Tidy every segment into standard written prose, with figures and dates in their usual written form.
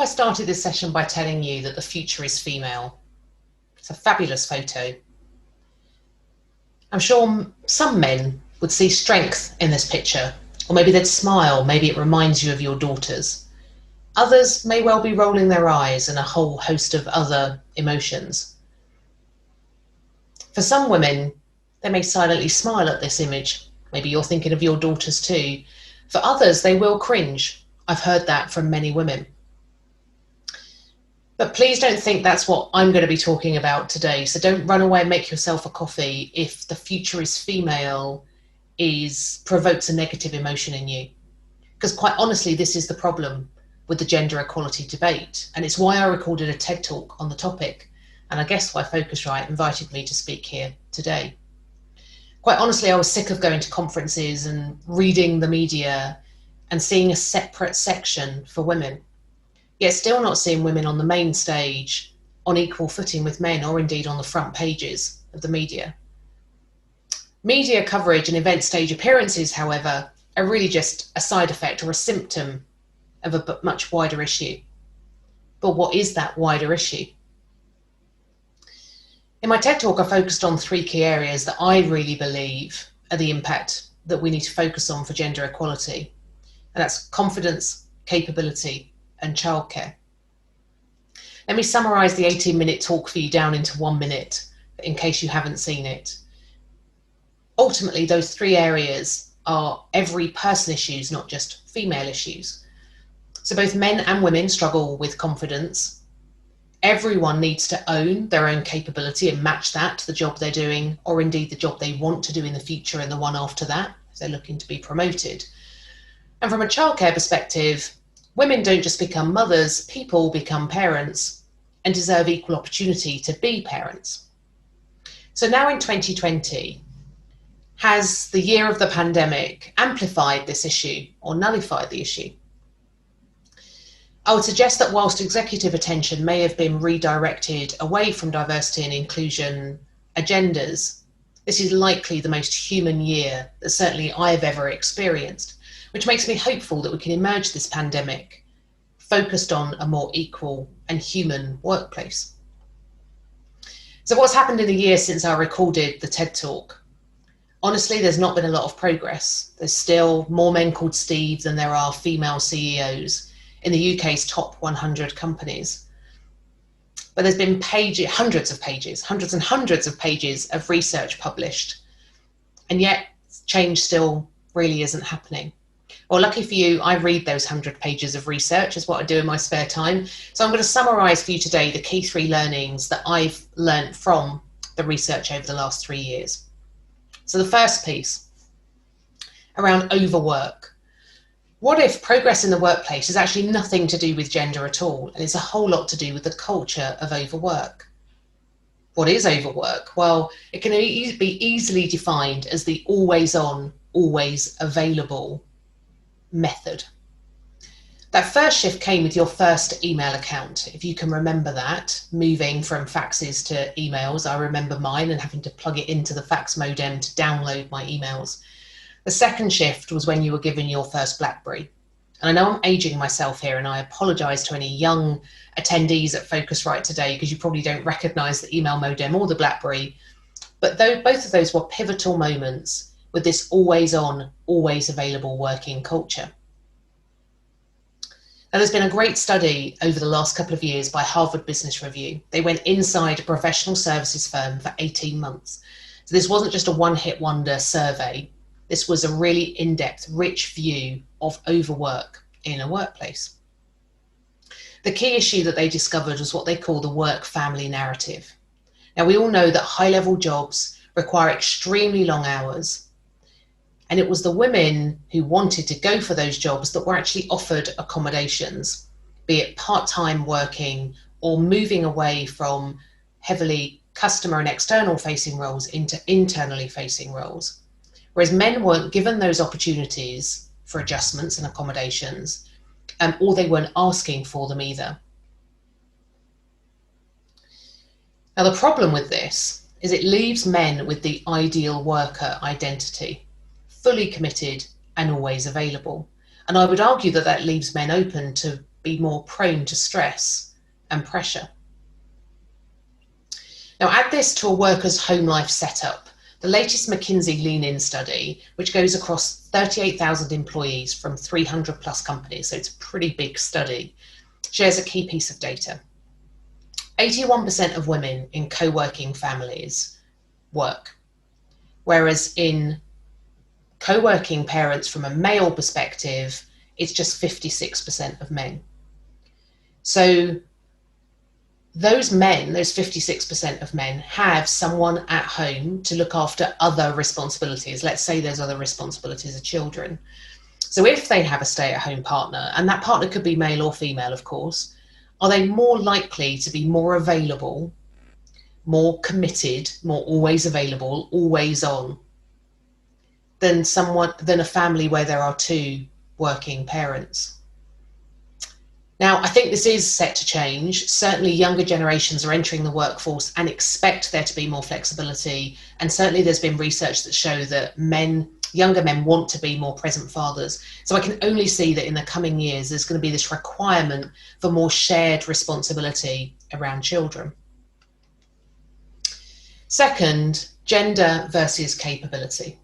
I started this session by telling you that the future is female. It's a fabulous photo. I'm sure some men would see strength in this picture, or maybe they'd smile, maybe it reminds you of your daughters. Others may well be rolling their eyes and a whole host of other emotions. For some women, they may silently smile at this image. Maybe you're thinking of your daughters too. For others, they will cringe. I've heard that from many women. But please don't think that's what I'm going to be talking about today. So don't run away and make yourself a coffee if the future is female provokes a negative emotion in you. Because quite honestly, this is the problem with the gender equality debate. And it's why I recorded a TED talk on the topic. And I guess why Phocuswright invited me to speak here today. Quite honestly, I was sick of going to conferences and reading the media and seeing a separate section for women. Yet still not seeing women on the main stage on equal footing with men, or indeed on the front pages of the media. Media coverage and event stage appearances, however, are really just a side effect or a symptom of a much wider issue. But what is that wider issue? In my TED talk, I focused on 3 key areas that I really believe are the impact that we need to focus on for gender equality. And that's confidence, capability, and childcare. Let me summarize the 18-minute talk for you down into 1 minute, in case you haven't seen it. Ultimately, those 3 areas are every person issues, not just female issues. So both men and women struggle with confidence. Everyone needs to own their own capability and match that to the job they're doing, or indeed the job they want to do in the future and the one after that, if they're looking to be promoted. And from a childcare perspective, women don't just become mothers, people become parents and deserve equal opportunity to be parents. So now in 2020, has the year of the pandemic amplified this issue or nullified the issue? I would suggest that whilst executive attention may have been redirected away from diversity and inclusion agendas, this is likely the most human year that certainly I've ever experienced, which makes me hopeful that we can emerge this pandemic focused on a more equal and human workplace. So what's happened in the year since I recorded the TED Talk? Honestly, there's not been a lot of progress. There's still more men called Steve than there are female CEOs in the UK's top 100 companies. But there's been hundreds and hundreds of pages of research published, and yet change still really isn't happening. Well, lucky for you, I read those 100 pages of research, is what I do in my spare time. So I'm going to summarise for you today the key 3 learnings that I've learned from the research over the last 3 years. So the first piece, around overwork. What if progress in the workplace is actually nothing to do with gender at all, and it's a whole lot to do with the culture of overwork? What is overwork? Well, it can be easily defined as the always on, always available method. That first shift came with your first email account, if you can remember that, moving from faxes to emails. I remember mine and having to plug it into the fax modem to download my emails. The second shift was when you were given your first BlackBerry. And I know I'm aging myself here, and I apologise to any young attendees at Phocuswright today, because you probably don't recognise the email modem or the BlackBerry. But both of those were pivotal moments with this always on, always available working culture. Now, there's been a great study over the last couple of years by Harvard Business Review. They went inside a professional services firm for 18 months. So this wasn't just a one-hit wonder survey. This was a really in-depth, rich view of overwork in a workplace. The key issue that they discovered was what they call the work-family narrative. Now, we all know that high-level jobs require extremely long hours, and it was the women who wanted to go for those jobs that were actually offered accommodations, be it part-time working or moving away from heavily customer and external facing roles into internally facing roles. Whereas men weren't given those opportunities for adjustments and accommodations, or they weren't asking for them either. Now, the problem with this is it leaves men with the ideal worker identity, fully committed and always available. And I would argue that that leaves men open to be more prone to stress and pressure. Now add this to a worker's home life setup. The latest McKinsey Lean-In study, which goes across 38,000 employees from 300 plus companies, so it's a pretty big study, shares a key piece of data. 81% of women in co-working families work, whereas in co-working parents from a male perspective, it's just 56% of men. So those men, those 56% of men, have someone at home to look after other responsibilities. Let's say those other responsibilities are children. So if they have a stay-at-home partner, and that partner could be male or female, of course, are they more likely to be more available, more committed, more always available, always on, than a family where there are two working parents? Now, I think this is set to change. Certainly younger generations are entering the workforce and expect there to be more flexibility. And certainly there's been research that show that younger men want to be more present fathers. So I can only see that in the coming years, there's going to be this requirement for more shared responsibility around children. Second, gender versus capability.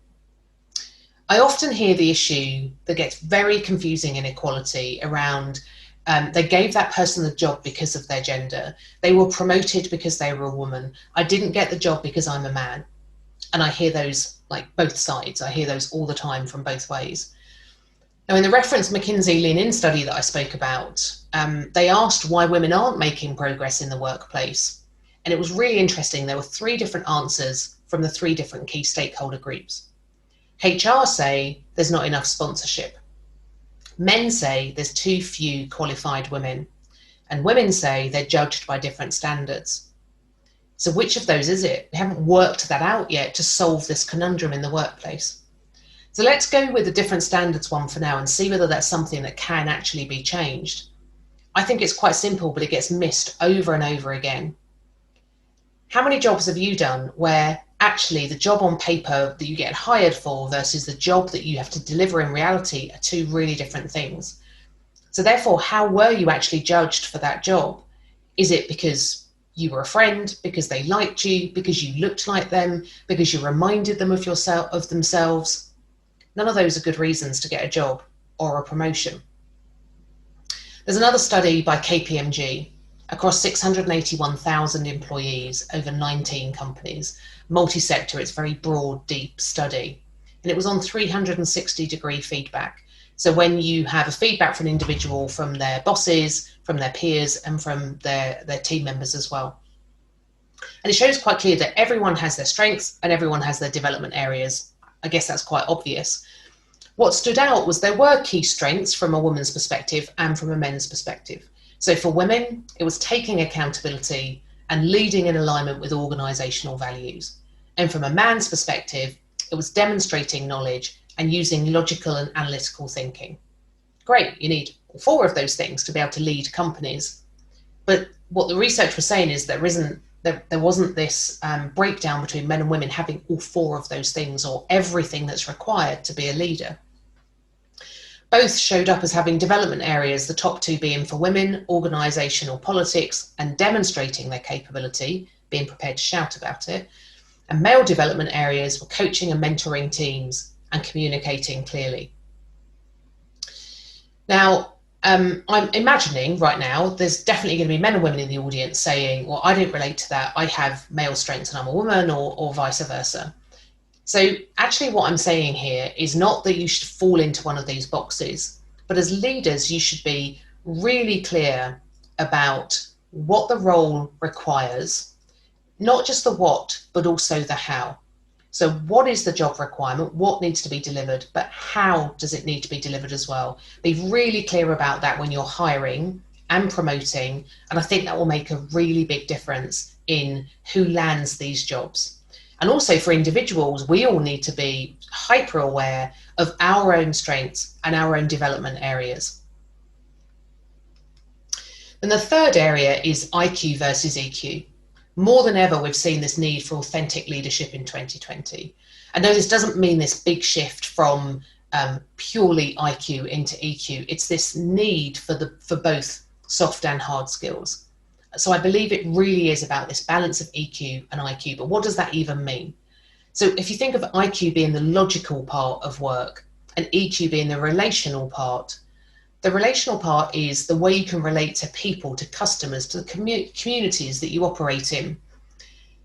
I often hear the issue that gets very confusing in equality around they gave that person the job because of their gender. They were promoted because they were a woman. I didn't get the job because I'm a man. And I hear those like both sides. I hear those all the time from both ways. Now, in the reference McKinsey Lean-In study that I spoke about, they asked why women aren't making progress in the workplace. And it was really interesting. There were 3 different answers from the 3 different key stakeholder groups. HR say there's not enough sponsorship. Men say there's too few qualified women, and women say they're judged by different standards. So which of those is it? We haven't worked that out yet to solve this conundrum in the workplace. So let's go with the different standards one for now and see whether that's something that can actually be changed. I think it's quite simple, but it gets missed over and over again. How many jobs have you done where actually the job on paper that you get hired for versus the job that you have to deliver in reality are 2 really different things? So therefore, how were you actually judged for that job? Is it because you were a friend, because they liked you, because you looked like them, because you reminded them of themselves? None of those are good reasons to get a job or a promotion. There's another study by KPMG across 681,000 employees over 19 companies. Multi-sector, it's a very broad, deep study. And it was on 360-degree feedback. So when you have a feedback from an individual, from their bosses, from their peers, and from their team members as well. And it shows quite clear that everyone has their strengths and everyone has their development areas. I guess that's quite obvious. What stood out was there were key strengths from a woman's perspective and from a men's perspective. So for women, it was taking accountability and leading in alignment with organisational values. And from a man's perspective, it was demonstrating knowledge and using logical and analytical thinking. Great, you need all 4 of those things to be able to lead companies. But what the research was saying is there wasn't this breakdown between men and women having all 4 of those things or everything that's required to be a leader. Both showed up as having development areas, the top 2 being for women, organisational politics and demonstrating their capability, being prepared to shout about it. And male development areas were coaching and mentoring teams and communicating clearly. Now, I'm imagining right now, there's definitely going to be men and women in the audience saying, well, I don't relate to that. I have male strengths and I'm a woman, or vice versa. So actually what I'm saying here is not that you should fall into one of these boxes, but as leaders, you should be really clear about what the role requires, not just the what, but also the how. So what is the job requirement? What needs to be delivered? But how does it need to be delivered as well? Be really clear about that when you're hiring and promoting. And I think that will make a really big difference in who lands these jobs. And also for individuals, we all need to be hyper aware of our own strengths and our own development areas. And the third area is IQ versus EQ. More than ever, we've seen this need for authentic leadership in 2020. I know this doesn't mean this big shift from purely IQ into EQ. It's this need for both soft and hard skills. So I believe it really is about this balance of EQ and IQ. But what does that even mean? So if you think of IQ being the logical part of work and EQ being the relational part is the way you can relate to people, to customers, to the communities that you operate in.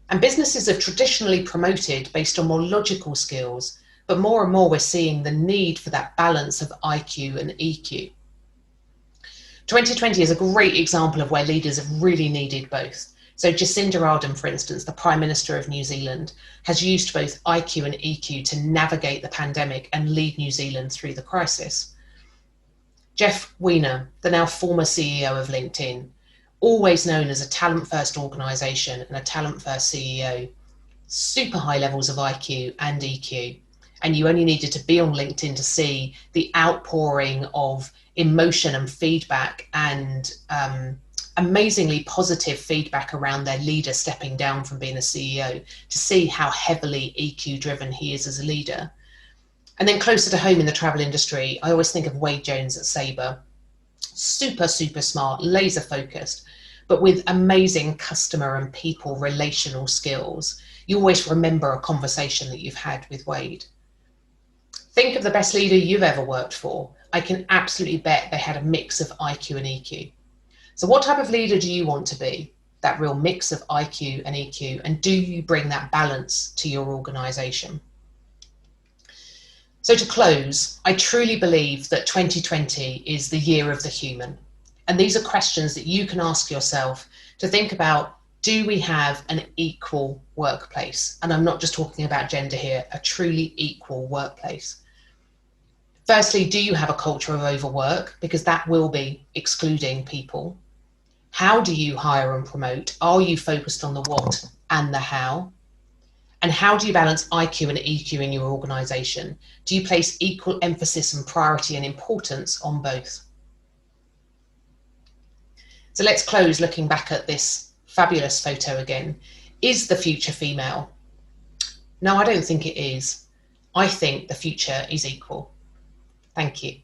And businesses have traditionally promoted based on more logical skills, but more and more we're seeing the need for that balance of IQ and EQ. 2020 is a great example of where leaders have really needed both. So Jacinda Ardern, for instance, the Prime Minister of New Zealand, has used both IQ and EQ to navigate the pandemic and lead New Zealand through the crisis. Jeff Weiner, the now former CEO of LinkedIn, always known as a talent-first organisation and a talent-first CEO, super high levels of IQ and EQ. And you only needed to be on LinkedIn to see the outpouring of emotion and feedback and amazingly positive feedback around their leader stepping down from being a CEO, to see how heavily EQ driven he is as a leader. And then closer to home in the travel industry, I always think of Wade Jones at Sabre. Super, super smart, laser focused, but with amazing customer and people relational skills. You always remember a conversation that you've had with Wade. Think of the best leader you've ever worked for. I can absolutely bet they had a mix of IQ and EQ. So what type of leader do you want to be? That real mix of IQ and EQ, and do you bring that balance to your organization? So to close, I truly believe that 2020 is the year of the human. And these are questions that you can ask yourself to think about. Do we have an equal workplace? And I'm not just talking about gender here, a truly equal workplace. Firstly, do you have a culture of overwork? Because that will be excluding people. How do you hire and promote? Are you focused on the what and the how? And how do you balance IQ and EQ in your organization? Do you place equal emphasis and priority and importance on both? So let's close looking back at this fabulous photo again. Is the future female? No, I don't think it is. I think the future is equal. Thank you.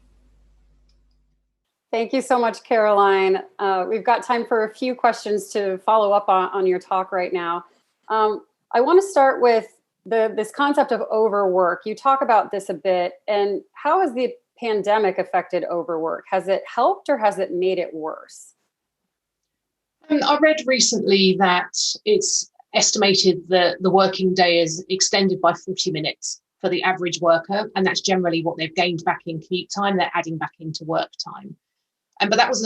Thank you so much, Caroline. We've got time for a few questions to follow up on your talk right now. I want to start with this concept of overwork. You talk about this a bit, and how has the pandemic affected overwork? Has it helped or has it made it worse? I read recently that it's estimated that the working day is extended by 40 minutes for the average worker, and that's generally what they've gained back in commute time. They're adding back into work time. But there was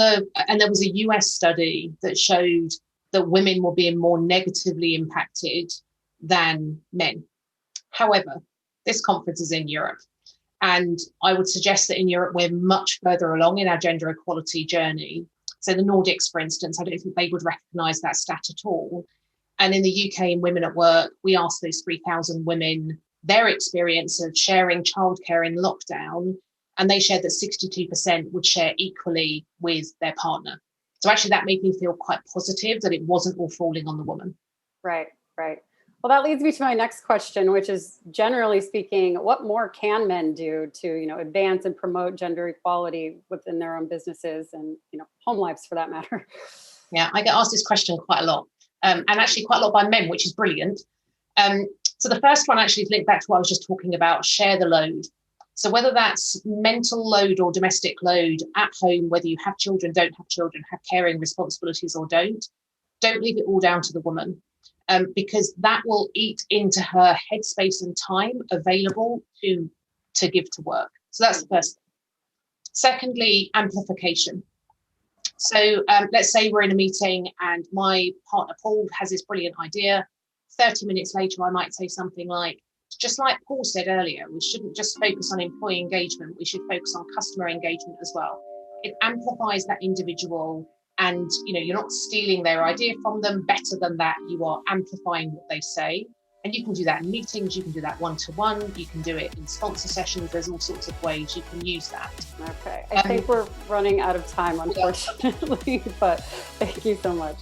a US study that showed that women were being more negatively impacted than men. However, this conference is in Europe, and I would suggest that in Europe we're much further along in our gender equality journey. So the Nordics, for instance, I don't think they would recognise that stat at all. And in the UK, in Women at Work, we asked those 3,000 women their experience of sharing childcare in lockdown, and they shared that 62% would share equally with their partner. So actually that made me feel quite positive that it wasn't all falling on the woman. Right, right. Well, that leads me to my next question, which is, generally speaking, what more can men do to, advance and promote gender equality within their own businesses and, home lives for that matter? Yeah, I get asked this question quite a lot, and actually quite a lot by men, which is brilliant. So the first one actually is linked back to what I was just talking about, share the load. So whether that's mental load or domestic load at home, whether you have children, don't have children, have caring responsibilities or don't leave it all down to the woman. Because that will eat into her headspace and time available to give to work. So that's the first thing. Secondly, amplification. So let's say we're in a meeting and my partner Paul has this brilliant idea. 30 minutes later, I might say something like, just like Paul said earlier, we shouldn't just focus on employee engagement, we should focus on customer engagement as well. It amplifies that individual. And, you're not stealing their idea from them. Better than that, you are amplifying what they say. And you can do that in meetings, you can do that one-to-one, you can do it in sponsor sessions. There's all sorts of ways you can use that. Okay, I think we're running out of time, unfortunately, but thank you so much.